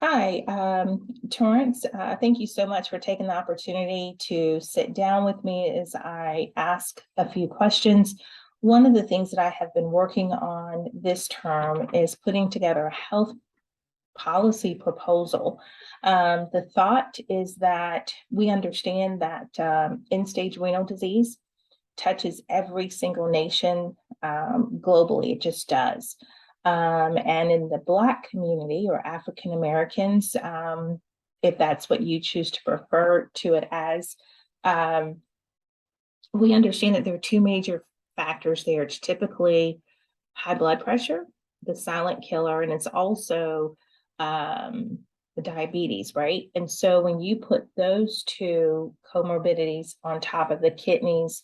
Hi, Torrence. Thank you so much for taking the opportunity to sit down with me as I ask a few questions. One of the things that I have been working on this term is putting together a health policy proposal. The thought is that we understand that end-stage renal disease touches every single nation globally. It just does. And in the Black community or African Americans, if that's what you choose to refer to it as, um, we understand that there are two major factors there. It's typically high blood pressure, the silent killer, and it's also the diabetes, right? And so when you put those two comorbidities on top of the kidneys,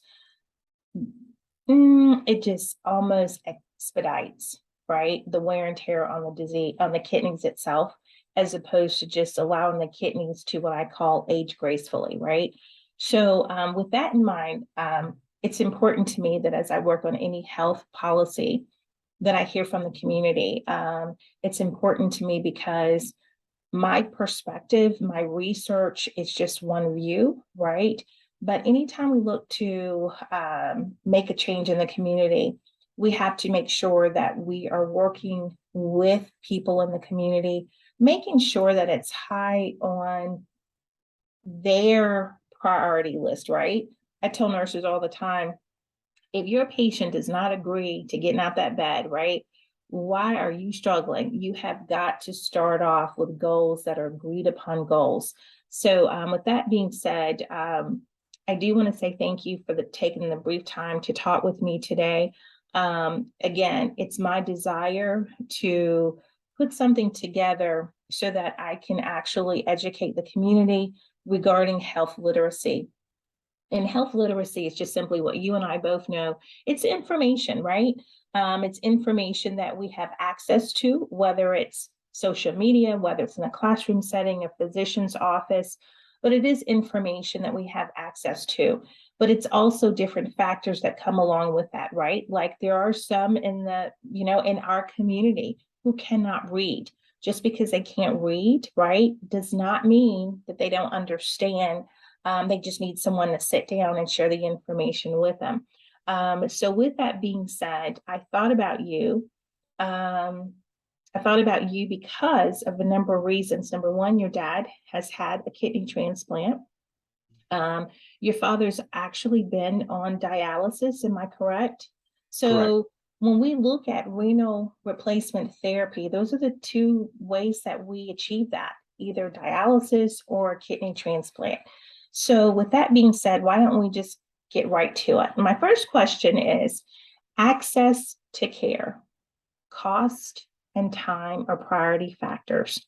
it just almost expedites, right? The wear and tear on the disease, on the kidneys itself, as opposed to just allowing the kidneys to what I call age gracefully, right? So, with that in mind, it's important to me that as I work on any health policy that I hear from the community, it's important to me because my perspective, my research is just one view, right? But anytime we look to make a change in the community, we have to make sure that we are working with people in the community, making sure that it's high on their priority list, right? I tell nurses all the time, if your patient does not agree to getting out that bed, right? Why are you struggling? You have got to start off with goals that are agreed upon goals. So, with that being said, I do want to say thank you for taking the brief time to talk with me today. Again, it's my desire to put something together so that I can actually educate the community regarding health literacy. And health literacy is just simply what you and I both know. It's information, right? It's information that we have access to, whether it's social media, whether it's in a classroom setting, a physician's office, but it is information that we have access to. But it's also different factors that come along with that, right? Like there are some in in our community who cannot read. Just because they can't read, right, does not mean that they don't understand. They just need someone to sit down and share the information with them. So, with that being said, I thought about you. Um, I thought about you because of a number of reasons. Number one, your dad has had a kidney transplant. Um, your father's actually been on dialysis, am I correct? Correct. So, when we look at renal replacement therapy, those are the two ways that we achieve that, either dialysis or a kidney transplant. So, with that being said, why don't we just get right to it? My first question is access to care, cost, and time are priority factors.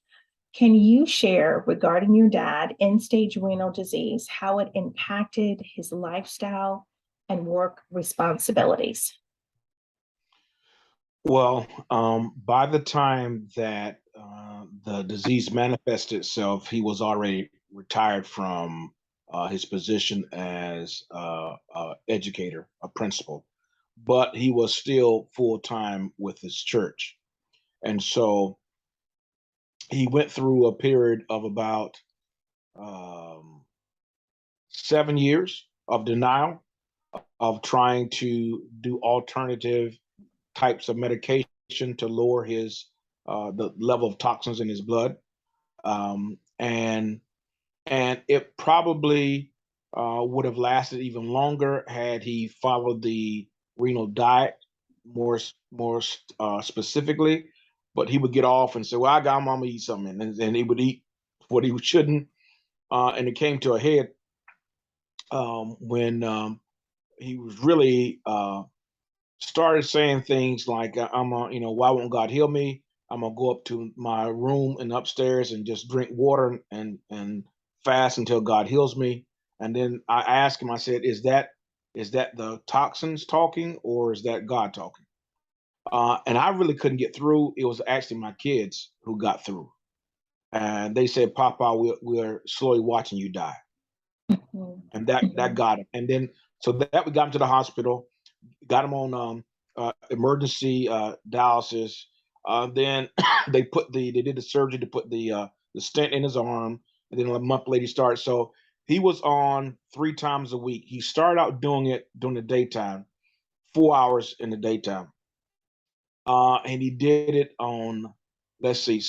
Can you share regarding your dad, end stage renal disease, how it impacted his lifestyle and work responsibilities? Well, by the time that the disease manifested itself, he was already retired from his position as educator, a principal, but he was still full time with his church. And so he went through a period of about um, 7 years of denial, of trying to do alternative types of medication to lower his the level of toxins in his blood, um, and and it probably would have lasted even longer had he followed the renal diet more specifically. But he would get off and say, "Well, I got mama eat something," and he would eat what he shouldn't. And it came to a head when he was really started saying things like, "I'm a, why won't God heal me? I'm gonna go up to my room and upstairs and just drink water and fast until God heals me." And then I asked him, I said, "Is that the toxins talking, or is that God talking?" And I really couldn't get through. It was actually my kids who got through, and they said, "Papa, we're slowly watching you die," Mhm, and that mhm, got him. And then so that we got him to the hospital, got him on emergency dialysis. Then they did the surgery to put the the stent in his arm, and then a month later he started. So he was on 3 times a week. He started out doing it during the daytime, 4 hours in the daytime. And he did it on, let's see,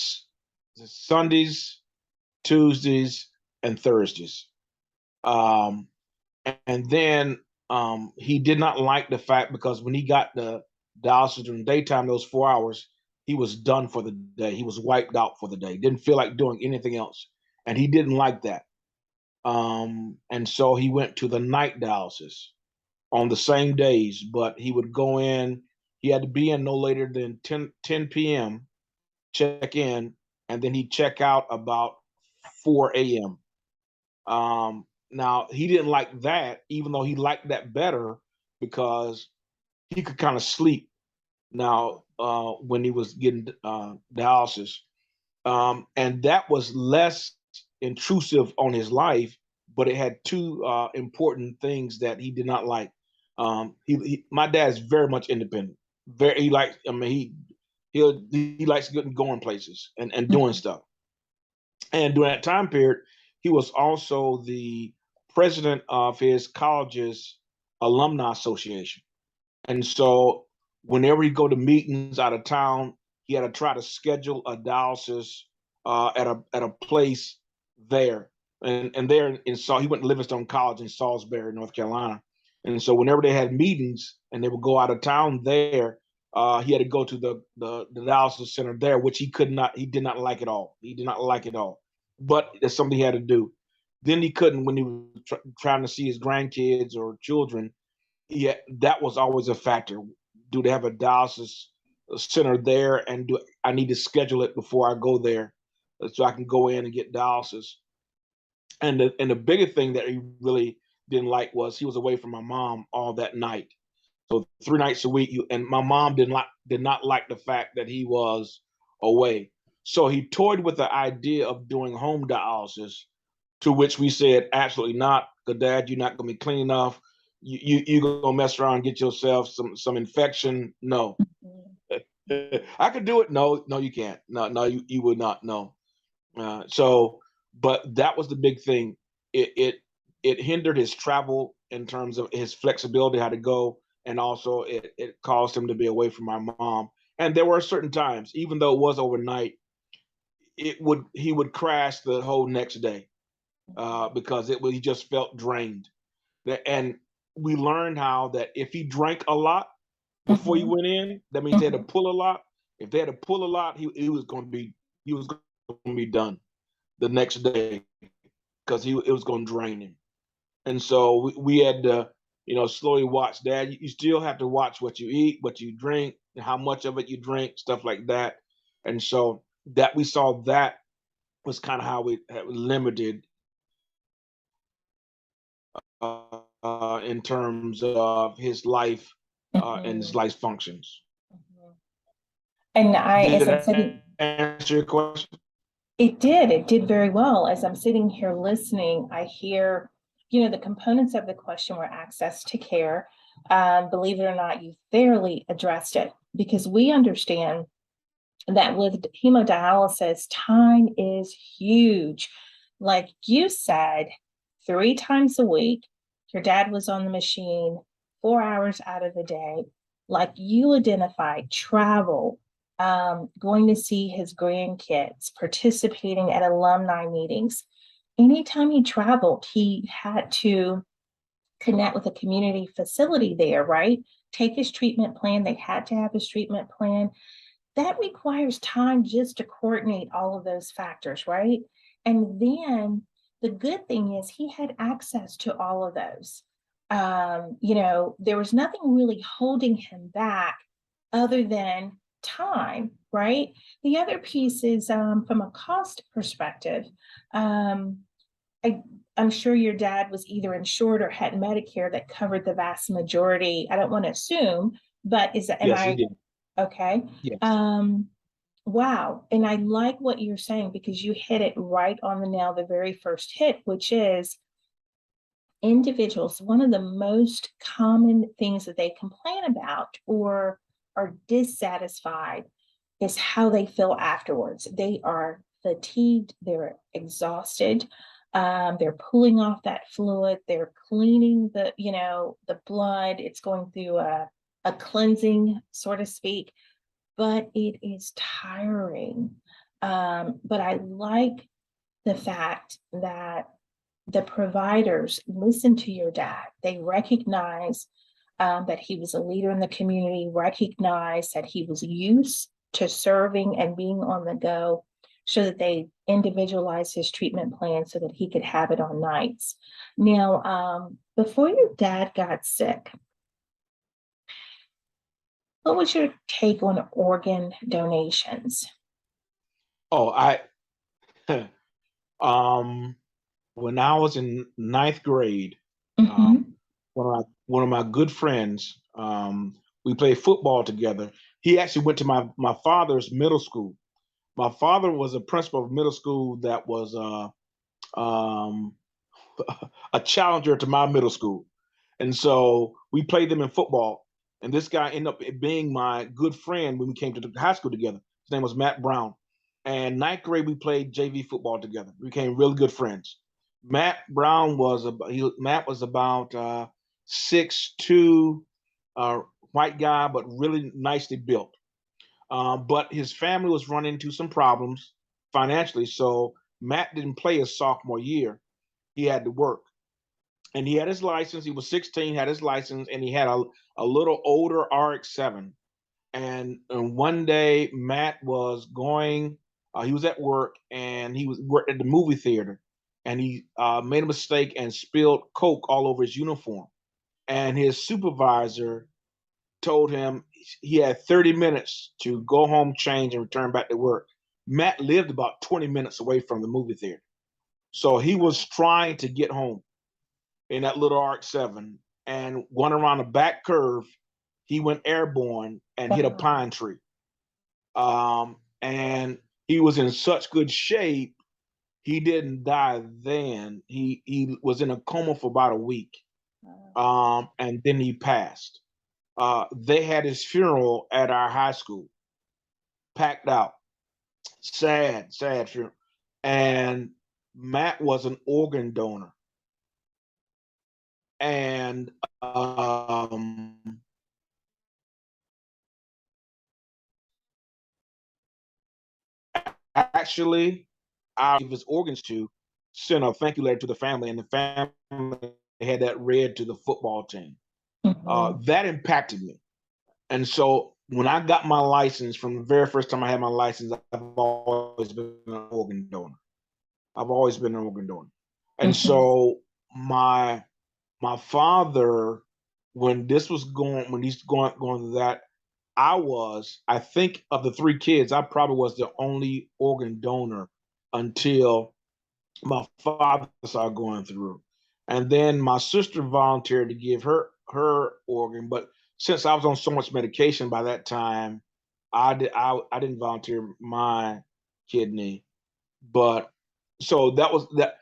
Sundays, Tuesdays, and Thursdays. And then he did not like the fact, because when he got the dialysis during the daytime, those 4 hours, he was done for the day. He was wiped out for the day. Didn't feel like doing anything else, and he didn't like that. And so he went to the night dialysis on the same days, but he would go in. He had to be in no later than 10 p.m., check in, and then he'd check out about 4 a.m. Now, he didn't like that, even though he liked that better, because he could kind of sleep now when he was getting dialysis. And that was less intrusive on his life, but it had two important things that he did not like. My dad is very much independent. He likes, I mean, he likes going places and doing stuff. And during that time period, he was also the president of his college's alumni association. And so whenever he go to meetings out of town, he had to try to schedule a dialysis at a place there. And there in Saul, he went to Livingstone College in Salisbury, North Carolina. And so whenever they had meetings and they would go out of town there, he had to go to the dialysis center there, which he did not like at all. He did not like it all. But it's something he had to do. Then he couldn't, when he was trying to see his grandkids or children, yeah, that was always a factor. Do they have a dialysis center there? And do I need to schedule it before I go there so I can go in and get dialysis? And the bigger thing that he really didn't like was he was away from my mom all that night. So 3 nights a week, and my mom did not like the fact that he was away. So he toyed with the idea of doing home dialysis, to which we said absolutely not. Because Dad, you're not going to be clean enough. You're gonna mess around and get yourself some infection. No. I could do it. No, you can't. No, you would not. No. But that was the big thing. It hindered his travel in terms of his flexibility, how to go, and also it caused him to be away from my mom. And there were certain times, even though it was overnight, he would crash the whole next day because he just felt drained. And we learned how that if he drank a lot before he went in, that means they had to pull a lot. If they had to pull a lot, he was going to be done the next day, because it was going to drain him. And so we had to, slowly watch. Dad, you still have to watch what you eat, what you drink, how much of it you drink, stuff like that. And so that we saw that was kind of how we limited in terms of his life and his life functions. And Did as I'm sitting, answer your question? it did very well. As I'm sitting here listening, I hear, the components of the question were access to care. Believe it or not, you fairly addressed it, because we understand that with hemodialysis, time is huge. Like you said, 3 times a week, your dad was on the machine 4 hours out of the day. Like you identified, travel, going to see his grandkids, participating at alumni meetings. Anytime he traveled, he had to connect with a community facility there, right? Take his treatment plan. They had to have his treatment plan. That requires time just to coordinate all of those factors, right? And then the good thing is he had access to all of those. There was nothing really holding him back other than time, right? The other piece is from a cost perspective. I'm sure your dad was either insured or had Medicare that covered the vast majority. I don't want to assume, but Yes, he did. Okay. Yes. Wow. And I like what you're saying, because you hit it right on the nail, the very first hit, which is individuals. One of the most common things that they complain about or are dissatisfied is how they feel afterwards. They are fatigued, they're exhausted. They're pulling off that fluid, they're cleaning the, the blood, it's going through a cleansing, so to speak, but it is tiring. But I like the fact that the providers listen to your dad. They recognize that he was a leader in the community, recognize that he was used to serving and being on the go, so that they individualized his treatment plan so that he could have it on nights. Now, before your dad got sick, what was your take on organ donations? Oh, um, when I was in ninth grade, Mm-hmm. one of my good friends, we played football together. He actually went to my father's middle school. My father was a principal of middle school that was um, a challenger to my middle school. And so we played them in football. And this guy ended up being my good friend when we came to the high school together. His name was Matt Brown. And ninth grade, we played JV football together. We became really good friends. Matt was about 6'2", white guy, but really nicely built. But his family was running into some problems financially, so Matt didn't play his sophomore year. He had to work, and he had his license. He was 16, had his license, and he had a little older RX-7. And one day, Matt was going. He was at work, and he was worked at the movie theater, and he made a mistake and spilled Coke all over his uniform. And his supervisor told him he had 30 minutes to go home, change, and return back to work. Matt lived about 20 minutes away from the movie theater. So he was trying to get home in that little RX-7, and went around a back curve. He went airborne and hit a Wow. pine tree. And he was in such good shape, he didn't die then. He was in a coma for about a week. And then he passed. They had his funeral at our high school, packed out. Sad, sad funeral. And Matt was an organ donor. And actually, I gave his organs to, sent a thank you letter to the family, and the family had that read to the football team. Mhm. That impacted me. And so when I got my license, from the very first time I had my license, I've always been an organ donor. I've always been an organ donor. And Mhm. so my my father, when he's going to that, I think of the three kids, I probably was the only organ donor until my father started going through. And then my sister volunteered to give her organ, but since I was on so much medication by that time, I didn't volunteer my kidney. But so that was that.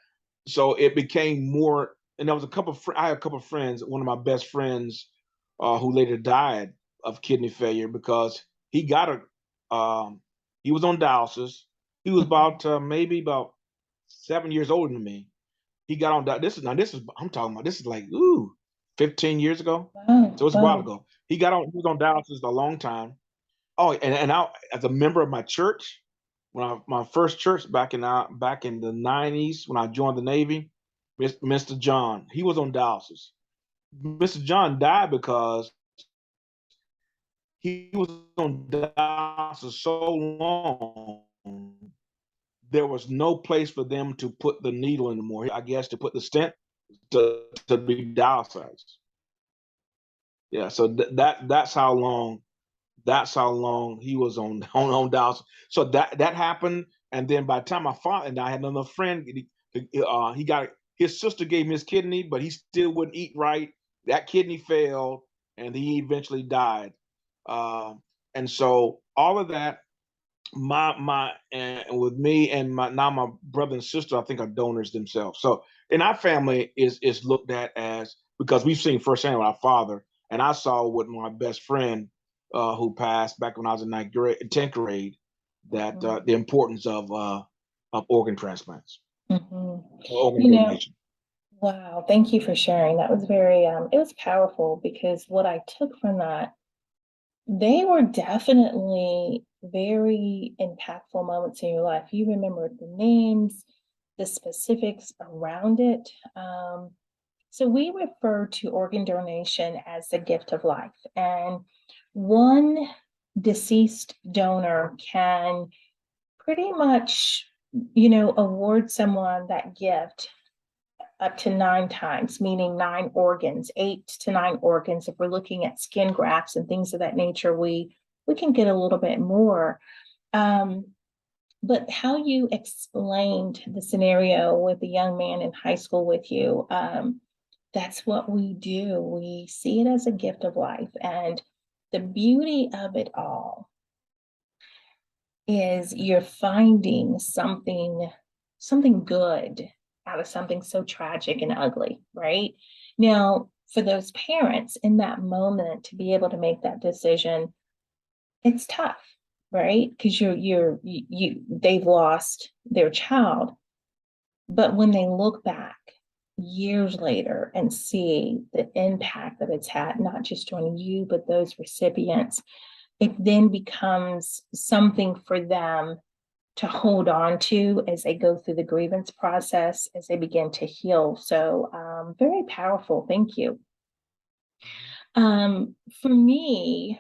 So it became more, and there was I had a couple of friends. One of my best friends, who later died of kidney failure because he got he was on dialysis. He was Mhm. about maybe about 7 years older than me. He got on this is I'm talking about, this is like 15 years ago. Wow. So it's a while Wow. ago. He was on dialysis a long time. Oh, and I, as a member of my church, my first church back in the 90s, when I joined the Navy, Mr. John, he was on dialysis. Mr. John died because he was on dialysis so long, there was no place for them to put the needle anymore. I guess to put the stent to be dialyzed. Yeah, so that's how long he was on dialysis. So that happened, and then by the time my father and I had another friend, he got his sister gave him his kidney, but he still wouldn't eat right. That kidney failed, and he eventually died. Uh, and so all of that, my and with me and my brother and sister, I think are donors themselves. So in our family is looked at as, because we've seen firsthand with our father, and I saw with my best friend, who passed back when I was in 10th grade, that Mhm. the importance of of organ transplants Mhm. or organ You know, donation. wow, thank you for sharing. That was very, it was powerful because what I took from that, they were definitely very impactful moments in your life. You remember the names, the specifics around it. So we refer to organ donation as the gift of life. And one deceased donor can pretty much, award someone that gift up to 9 times, meaning 9 organs, 8 to 9 organs. If we're looking at skin grafts and things of that nature, we can get a little bit more. Um, but how you explained the scenario with the young man in high school with you, that's what we do. We see it as a gift of life. And the beauty of it all is you're finding something good out of something so tragic and ugly, right? Now, for those parents in that moment to be able to make that decision, it's tough, right? Because they've lost their child. But when they look back years later and see the impact that it's had, not just on you, but those recipients, it then becomes something for them to hold on to as they go through the grievance process, as they begin to heal. So, very powerful. Thank you. For me,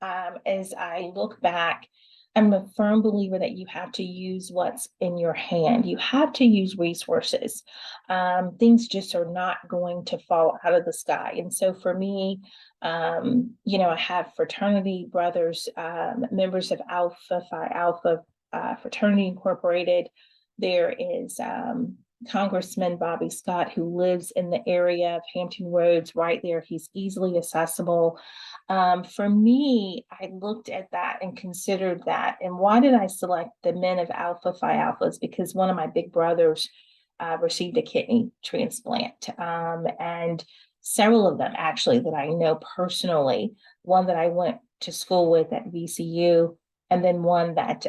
as I look back, I'm a firm believer that you have to use what's in your hand. You have to use resources. Things just are not going to fall out of the sky. And so for me, I have fraternity brothers, members of Alpha Phi Alpha Fraternity Incorporated. There is Congressman Bobby Scott, who lives in the area of Hampton Roads, right there. He's easily accessible. For me, I looked at that and considered that. And why did I select the men of Alpha Phi Alphas? Because one of my big brothers received a kidney transplant. And several of them, actually, that I know personally, one that I went to school with at VCU, and then one that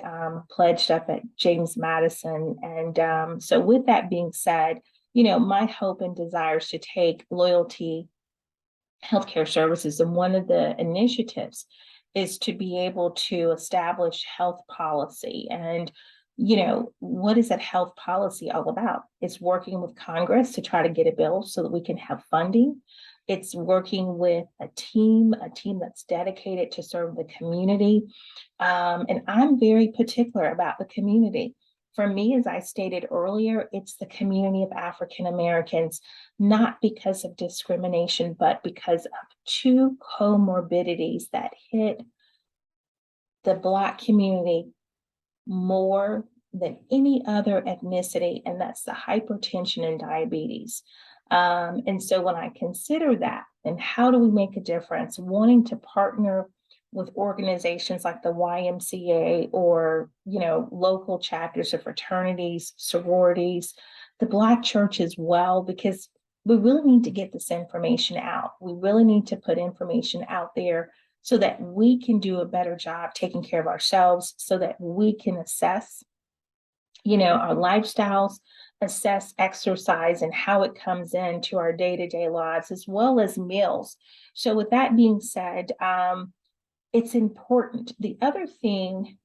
pledged up at James Madison. And so with that being said, my hope and desire is to take Loyalty Healthcare Services, and one of the initiatives is to be able to establish health policy. And what is that health policy all about? It's working with Congress to try to get a bill so that we can have funding. It's working with a team that's dedicated to serve the community. And I'm very particular about the community. For me, as I stated earlier, it's the community of African Americans, not because of discrimination, but because of 2 comorbidities that hit the Black community more than any other ethnicity, and that's the hypertension and diabetes. And so when I consider that, and how do we make a difference, wanting to partner with organizations like the YMCA or, local chapters of fraternities, sororities, the Black church as well, because we really need to get this information out. We really need to put information out there so that we can do a better job taking care of ourselves, so that we can assess, our lifestyles, assess exercise and how it comes into our day-to-day lives, as well as meals. So with that being said, it's important. The other thing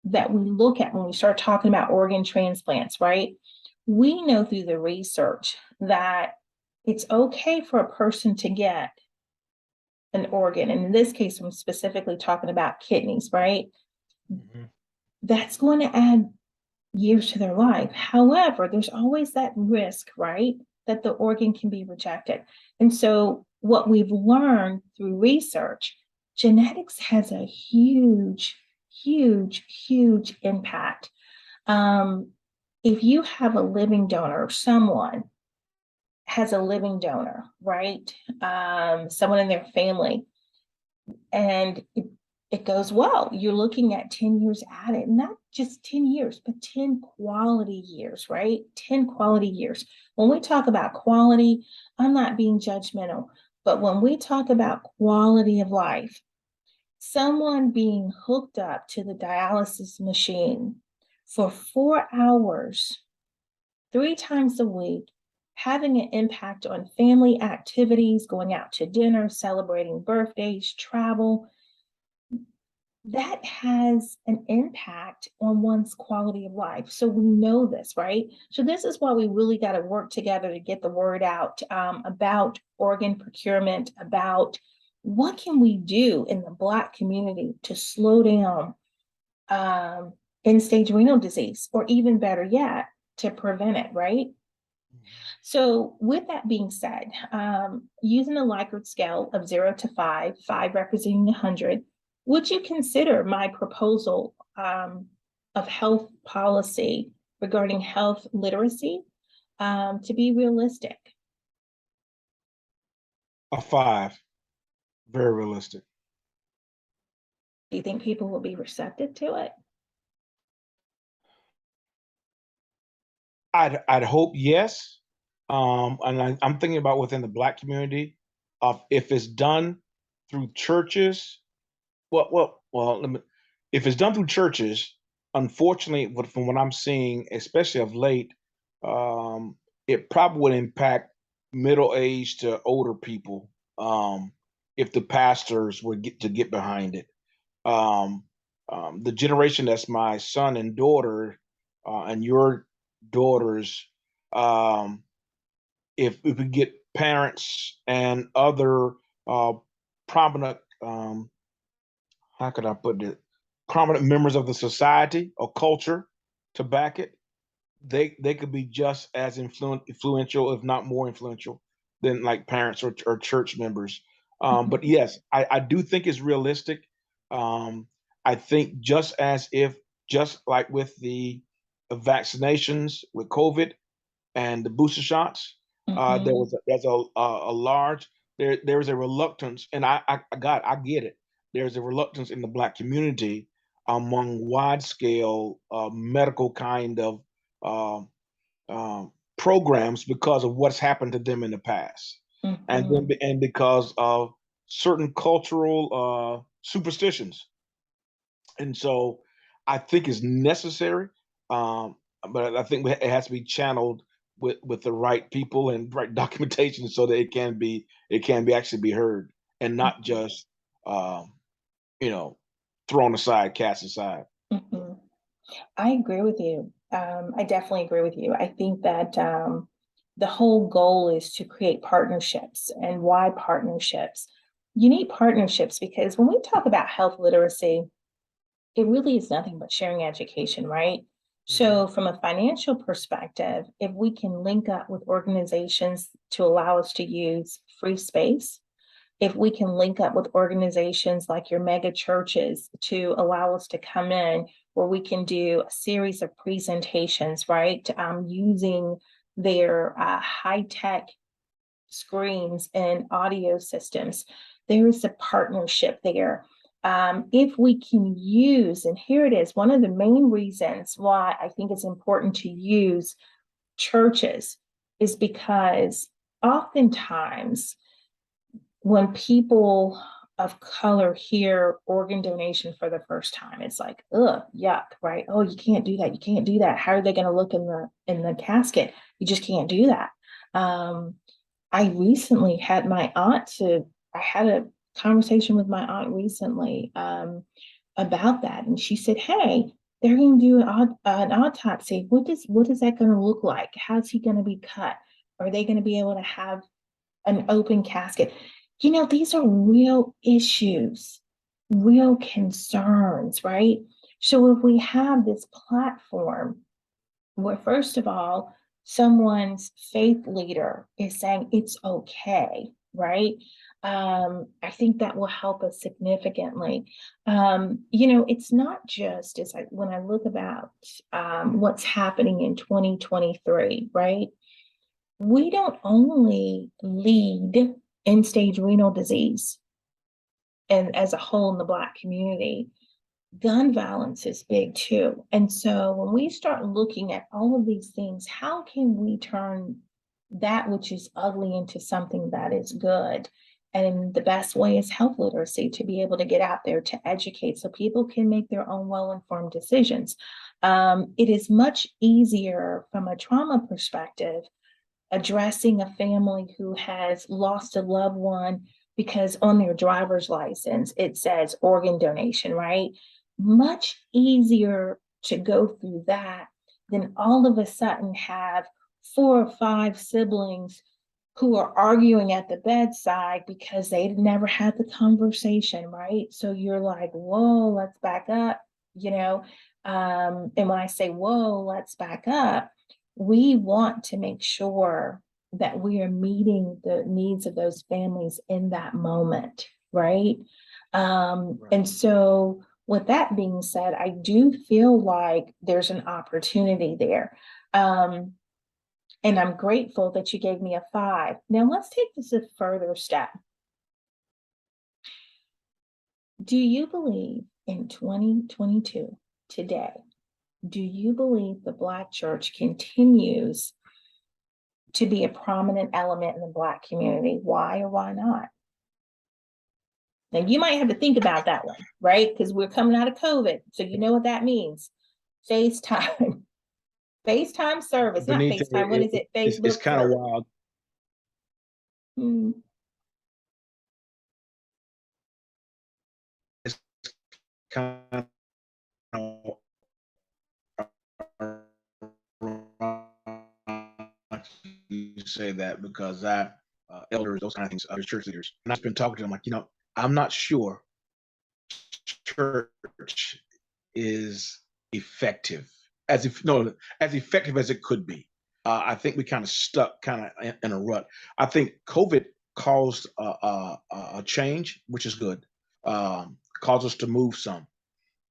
that we look at when we start talking about organ transplants, right? We know through the research that it's okay for a person to get an organ. And in this case, I'm specifically talking about kidneys, right? Mhm. That's going to add years to their life. However, there's always that risk, right? That the organ can be rejected. And so what we've learned through research, genetics has a huge, huge, huge impact. If you have a living donor, someone has a living donor, right? Someone in their family, and it goes well. You're looking at 10 years at it, not just 10 years, but 10 quality years, right? 10 quality years. When we talk about quality, I'm not being judgmental, but when we talk about quality of life, someone being hooked up to the dialysis machine for 4 hours, 3 times a week, having an impact on family activities, going out to dinner, celebrating birthdays, travel, that has an impact on one's quality of life. So we know this, right? So this is why we really got to work together to get the word out about organ procurement, about what can we do in the Black community to slow down end-stage renal disease, or even better yet, to prevent it, right? So with that being said, using a Likert scale of 0 to 5, 5 representing 100, would you consider my proposal of health policy regarding health literacy to be realistic? A 5, very realistic. Do you think people will be receptive to it? I'd hope yes. And I'm thinking about within the Black community, if it's done through churches. Let me. If it's done through churches, unfortunately, from what I'm seeing, especially of late, it probably would impact middle age to older people, if the pastors would get behind it. Um, the generation that's my son and daughter, and your daughters, um, if we get parents and other prominent, how could I put it, prominent members of the society or culture to back it, they could be just as influential, if not more influential, than like parents or church members. But yes, I do think it's realistic. Um, I think just like with the vaccinations with COVID and the booster shots, Mhm. there's a large there is a reluctance, and I get it. There's a reluctance in the Black community among wide scale medical kind of um, programs because of what's happened to them in the past, Mhm. and because of certain cultural superstitions. And so I think it's necessary, um, but I think it has to be channeled with the right people and right documentation so that it can be actually be heard and not Mhm. just um, you know thrown aside, cast aside. Mhm. I agree with you. I definitely agree with you. I think that the whole goal is to create partnerships. And why partnerships? You need partnerships because when we talk about health literacy, it really is nothing but sharing education, right? Mhm. So, from a financial perspective, if we can link up with organizations to allow us to use free space, if we can link up with organizations like your mega churches to allow us to come in where we can do a series of presentations, right? Using their high-tech screens and audio systems. There is a partnership there. If we can use, and here it is, one of the main reasons why I think it's important to use churches is because oftentimes when people of color hear organ donation for the first time, it's like, ugh, yuck, right? Oh, you can't do that. You can't do that. How are they going to look in the casket? You just can't do that. Um, I recently had my aunt to. I had a conversation with my aunt recently about that, and she said, "Hey, they're going to do an autopsy. What is that going to look like? How's he going to be cut? Are they going to be able to have an open casket?" These are real issues, real concerns, right? So if we have this platform where, first of all, someone's faith leader is saying it's okay, right? I think that will help us significantly. It's not just when I look about what's happening in 2023, right? We don't only lead end-stage renal disease and as a whole in the Black community, gun violence is big too. And so when we start looking at all of these things, how can we turn that which is ugly into something that is good? And the best way is health literacy, to be able to get out there to educate so people can make their own well-informed decisions. It is much easier from a trauma perspective addressing a family who has lost a loved one because on their driver's license it says organ donation, right? Much easier to go through that than all of a sudden have 4 or 5 siblings who are arguing at the bedside because they've never had the conversation, right? So you're like, whoa, let's back up, you know. And when I say, whoa, let's back up, we want to make sure that we are meeting the needs of those families in that moment, right? And so, with that being said, I do feel like there's an opportunity there. And I'm grateful that you gave me a 5. Now let's take this a further step. Do you believe in 2022 today? Do you believe the Black church continues to be a prominent element in the Black community? Why or why not? Now you might have to think about that one, right? Because we're coming out of COVID. So you know what that means. FaceTime. FaceTime service, not Benita, FaceTime. What is it? it's Facebook kind of service. wild. Hmm. It's kind of you say that because elders, those kind of things, other church leaders, and I've been talking to them like, I'm not sure church is effective as if no as effective as it could be. I think we kind of stuck in a rut. I think COVID caused a change, which is good. Caused us to move some,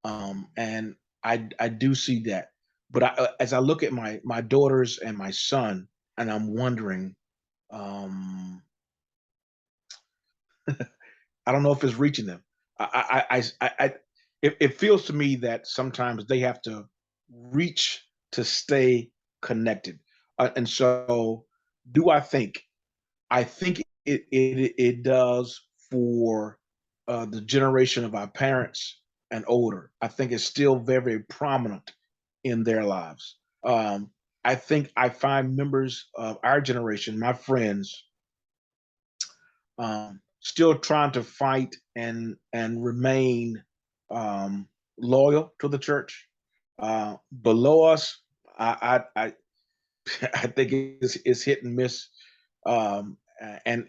and I do see that. But as I look at my daughters and my son, and I'm wondering, um, I don't know if it's reaching them. It feels to me that sometimes they have to reach to stay connected. And so, do I think? I think it does for the generation of our parents and older. I think it's still very, very prominent in their lives. I think I find members of our generation, my friends, still trying to fight and remain loyal to the church. Below us, I I think it's hit and miss. And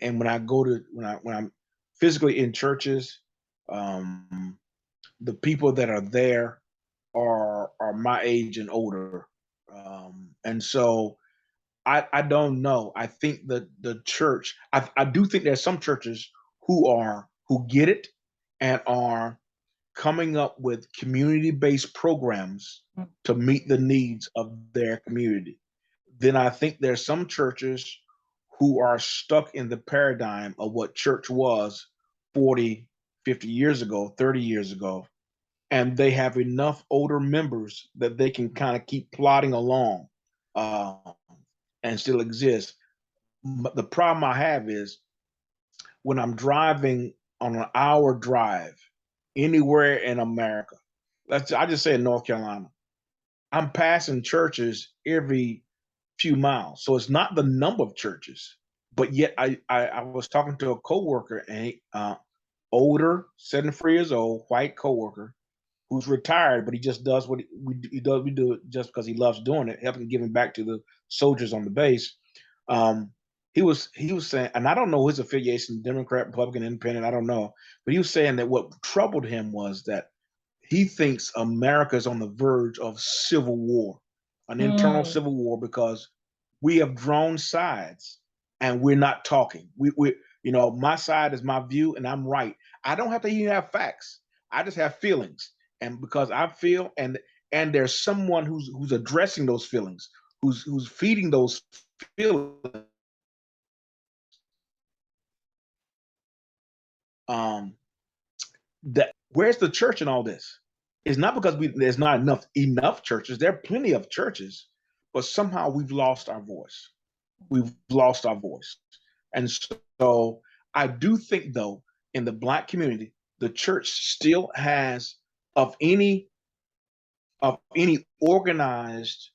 when I go to when I'm physically in churches, the people that are there are my age and older, and so I don't know. I think that the church, I do think there's some churches who get it and are coming up with community-based programs to meet the needs of their community. Then I think there's some churches who are stuck in the paradigm of what church was 40, 50 years ago, 30 years ago, and they have enough older members that they can kind of keep plodding along. Uh, and still exist. But the problem I have is when I'm driving on an hour drive anywhere in America, I just say in North Carolina, I'm passing churches every few miles. So it's not the number of churches, but yet I was talking to a coworker, and older, 74 years old, white coworker who's retired, but he just does what he does. We do it just because he loves doing it, helping giving back to the soldiers on the base. Um, he was saying, and I don't know his affiliation, Democrat, Republican, Independent, I don't know, but he was saying that what troubled him was that he thinks America is on the verge of civil war, an internal Mm. civil war, because we have drawn sides and we're not talking. My side is my view and I'm right. I don't have to even have facts. I just have feelings. And because I feel and there's someone who's addressing those feelings, who's feeding those feelings. Um, that where's the church in all this? It's not because there's not enough churches. There are plenty of churches, but somehow we've lost our voice. We've lost our voice, and so I do think though, in the Black community, the church still has of any organized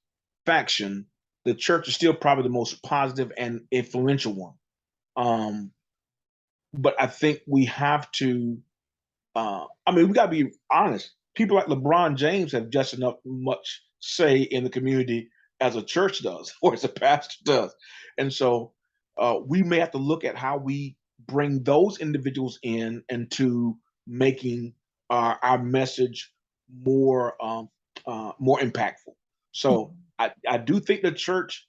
faction, the church is still probably the most positive and influential one. Um, but I think we have to. I mean, we got to be honest. People like LeBron James have just enough much say in the community as a church does, or as a pastor does, and so we may have to look at how we bring those individuals in into making our message more more impactful. So I do think the church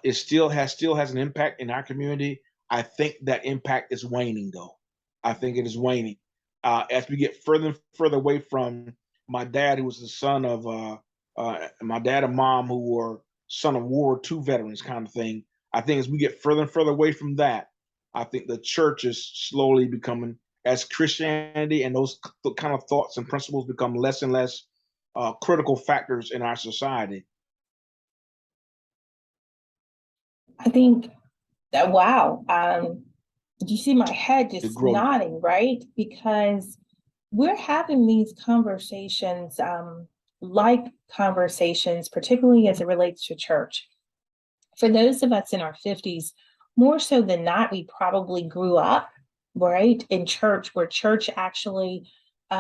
is still has an impact in our community. I think that impact is waning, though. I think it is waning as we get further and further away from my dad, who was the son of my dad and mom, who were son of World War II veterans, kind of thing. I think as we get further and further away from that, I think the church is slowly becoming, as Christianity and those kind of thoughts and principles become less and less critical factors in our society. I think that, wow. You see my head To just grow. nodding, right? Because we're having these conversations, like conversations, particularly as it relates to church. For those of us in our 50s, more so than not, we probably grew up, right, in church, where church actually,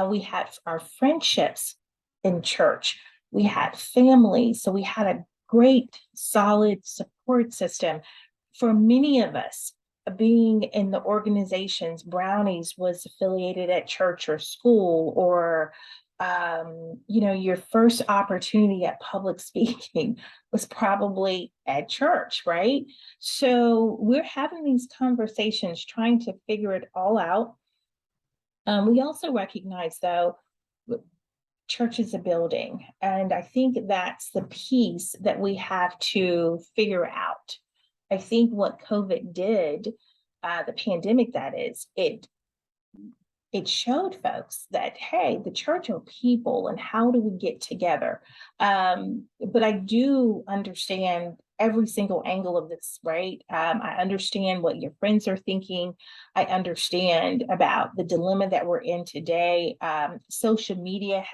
we had our friendships in church, we had family, so we had a great, solid support system. For many of us, being in the organizations, Brownies was affiliated at church or school, or your first opportunity at public speaking was probably at church, right? So we're having these conversations, trying to figure it all out. We also recognize, though, church is a building, and I think that's the piece that we have to figure out. I think what COVID did, the pandemic, that is, it showed folks that, hey, the church are people, and how do we get together? But I do understand every single angle of this, right? I understand what your friends are thinking. I understand about the dilemma that we're in today. Social media and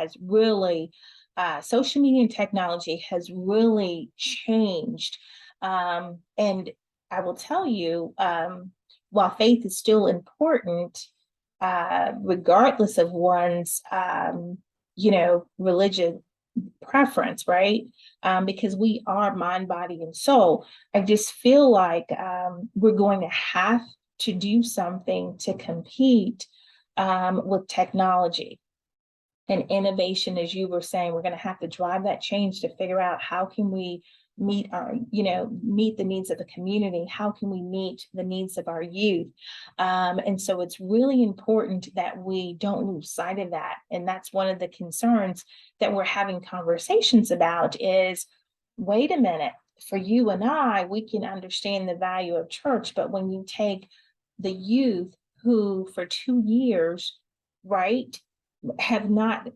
technology has really changed. And I will tell you, while faith is still important, regardless of one's, religion preference, right? Because we are mind, body, and soul. I just feel like we're going to have to do something to compete with technology and innovation. As you were saying, we're going to have to drive that change to figure out how can we meet the needs of the community, how can we meet the needs of our youth. And so it's really important that we don't lose sight of that. And that's one of the concerns that we're having conversations about is, wait a minute, for you and I, we can understand the value of church, but when you take the youth who for 2 years, right, have not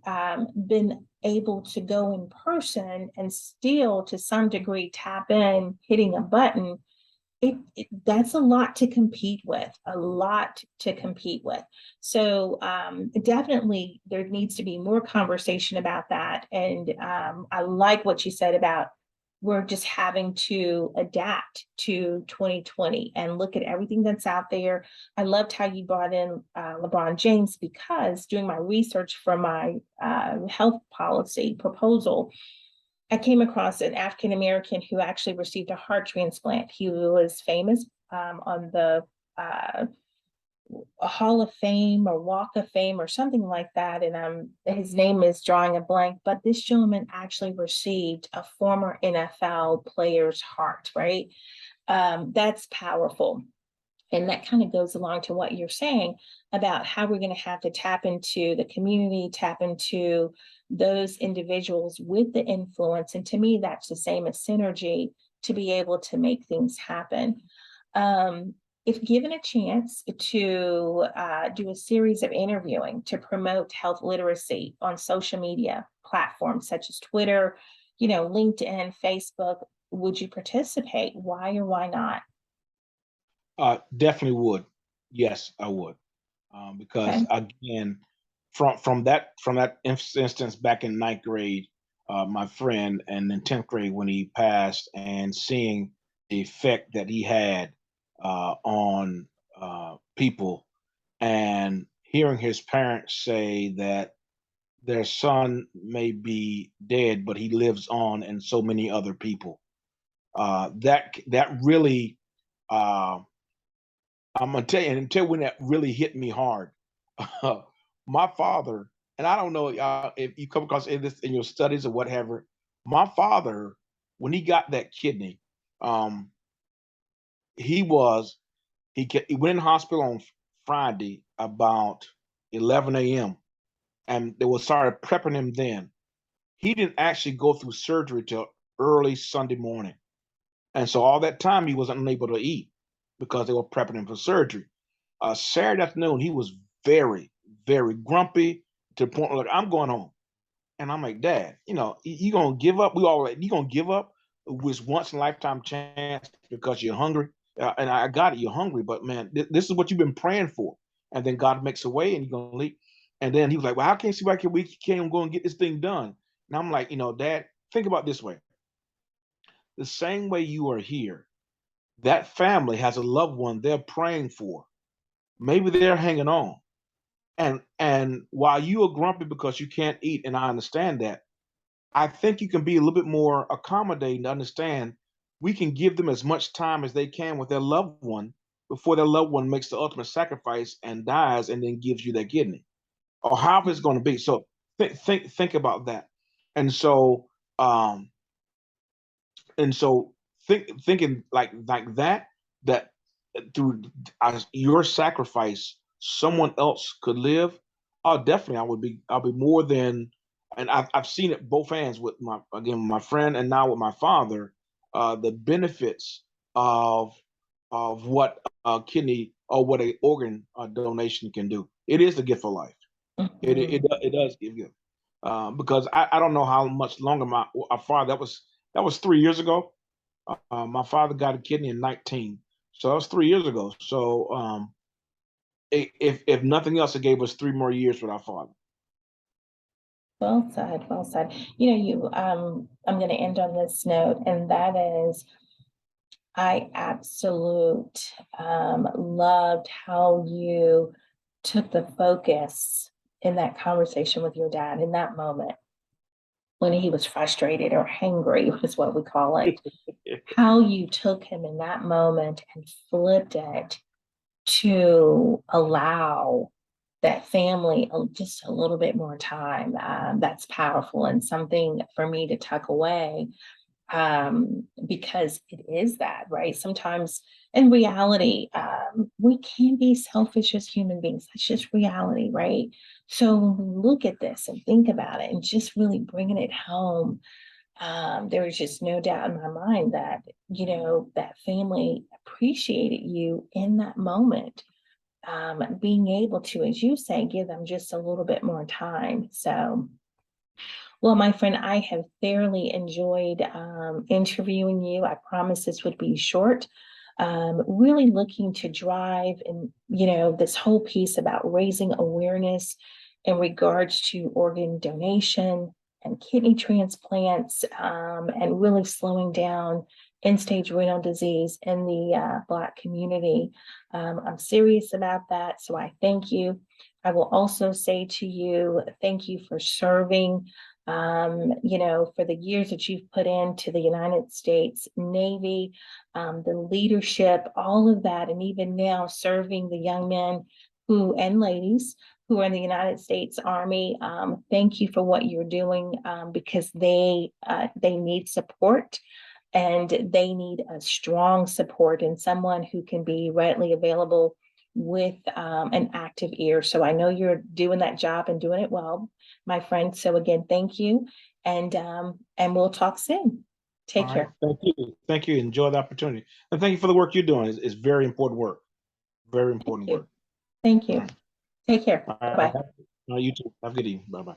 been able to go in person and still to some degree tap in, hitting a button, that's a lot to compete with, So definitely there needs to be more conversation about that. And I like what you said about, we're just having to adapt to 2020 and look at everything that's out there. I loved how you brought in LeBron James, because doing my research for my health policy proposal, I came across an African American who actually received a heart transplant. He was famous on the a Hall of Fame or Walk of Fame or something like that. And his name is drawing a blank, but this gentleman actually received a former NFL player's heart, right? That's powerful. And that kind of goes along to what you're saying about how we're going to have to tap into the community, tap into those individuals with the influence. And to me, that's the same as synergy to be able to make things happen. If given a chance to do a series of interviewing to promote health literacy on social media platforms such as Twitter, LinkedIn, Facebook, would you participate? Why or why not? Definitely would. Yes, I would. Because Okay. again, from that instance back in ninth grade, my friend, and in 10th grade when he passed, and seeing the effect that he had on people, and hearing his parents say that their son may be dead, but he lives on in so many other people. That really, uh, I'm gonna tell you, and until when that really hit me hard. My father, and I don't know if you come across this in your studies or whatever. My father, when he got that kidney, um, he was he went in the hospital on Friday about 11 a.m. and they was started prepping him then. He didn't actually go through surgery till early Sunday morning. And so all that time he was unable to eat because they were prepping him for surgery. Saturday afternoon, he was very, very grumpy to the point where, like, I'm going home. And I'm like, Dad, you gonna give up? We all like, you gonna give up this once in a lifetime chance because you're hungry? And I got it, you're hungry, but man, this is what you've been praying for. And then God makes a way, and you're gonna leave. And then he was like, well, how can you see why we can't even go and get this thing done? And I'm like, Dad, think about it this way: the same way you are here, that family has a loved one they're praying for. Maybe they're hanging on. And while you are grumpy because you can't eat, and I understand that, I think you can be a little bit more accommodating to understand we can give them as much time as they can with their loved one before their loved one makes the ultimate sacrifice and dies and then gives you their kidney, or however it's going to be. So think about that. And so um and so thinking like that through your sacrifice someone else could live. Oh, definitely, I'll be more than. And I've seen it both hands with my friend, and now with my father, the benefits of what a kidney or what a organ donation can do. It is the gift of life. Mhm. It does give you, because I don't know how much longer my father, that was 3 years ago. My father got a kidney in 19, so that was 3 years ago. So if nothing else, it gave us 3 more years with our father. Well said, well said. I'm gonna end on this note, and that is I loved how you took the focus in that conversation with your dad in that moment when he was frustrated or hangry is what we call it. How you took him in that moment and flipped it to allow that family just a little bit more time. That's powerful and something for me to tuck away, because it is that, right? Sometimes in reality, we can be selfish as human beings. That's just reality, right? So when we look at this and think about it and just really bringing it home, there was just no doubt in my mind that, that family appreciated you in that moment, being able to, as you say, give them just a little bit more time. So, well, my friend, I have thoroughly enjoyed interviewing you. I promise this would be short. Really looking to drive and, this whole piece about raising awareness in regards to organ donation and kidney transplants, and really slowing down end-stage renal disease in the Black community. I'm serious about that, so I thank you. I will also say to you, thank you for serving, for the years that you've put into the United States Navy, the leadership, all of that, and even now serving the young men and ladies who are in the United States Army. Thank you for what you're doing, because they need support. And they need a strong support and someone who can be readily available with an active ear. So I know you're doing that job and doing it well, my friend. So again, thank you, and we'll talk soon. All Take right, care. thank you. Enjoy the opportunity, and thank you for the work you're doing. It's very important work. Very Thank important you. work. Thank All you. right. Take care. All Bye right. bye. You too. Have a good evening. Bye bye.